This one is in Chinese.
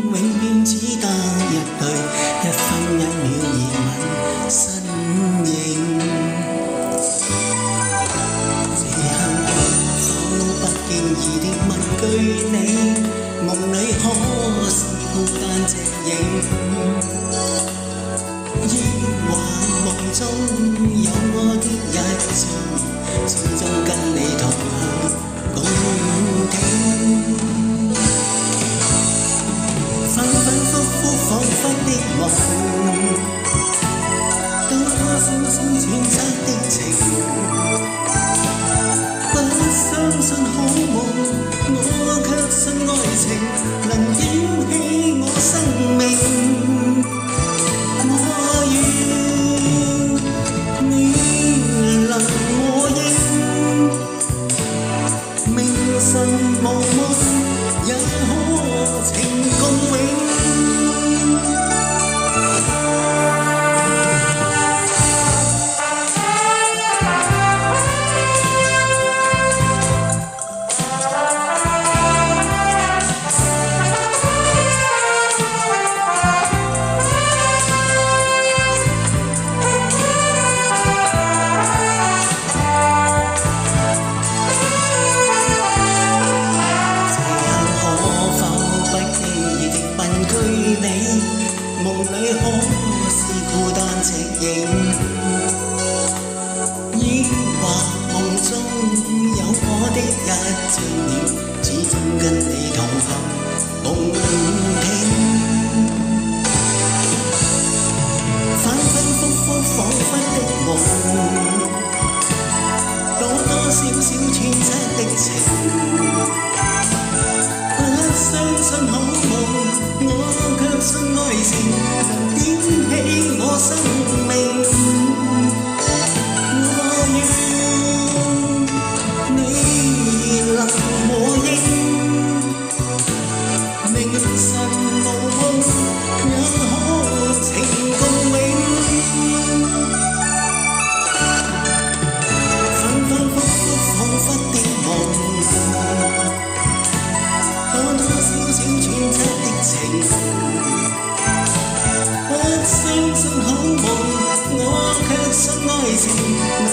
永遠只得一對，一分一秒熱吻身影。這刻否不經意的問句你，夢裏可是孤單隻影，抑或夢中有我的一張，始終跟你同行共聽。反反复复彷彿的夢，多多少少揣測的情，不相信好夢，我卻信愛情能點起我生命。我願你能和應，明晨無夢也可情共永。夢裏可是孤單隻影，抑或夢中有我的一張臉，始終跟你同行共聽。反反复复彷彿的夢，多多少少揣測的情，不相信好夢，我卻信愛情能點起我生命。我願你能和應，明晨無夢也可情共永。反反复复彷彿的夢，多多少少揣測的情，不相信好夢，我卻信愛情能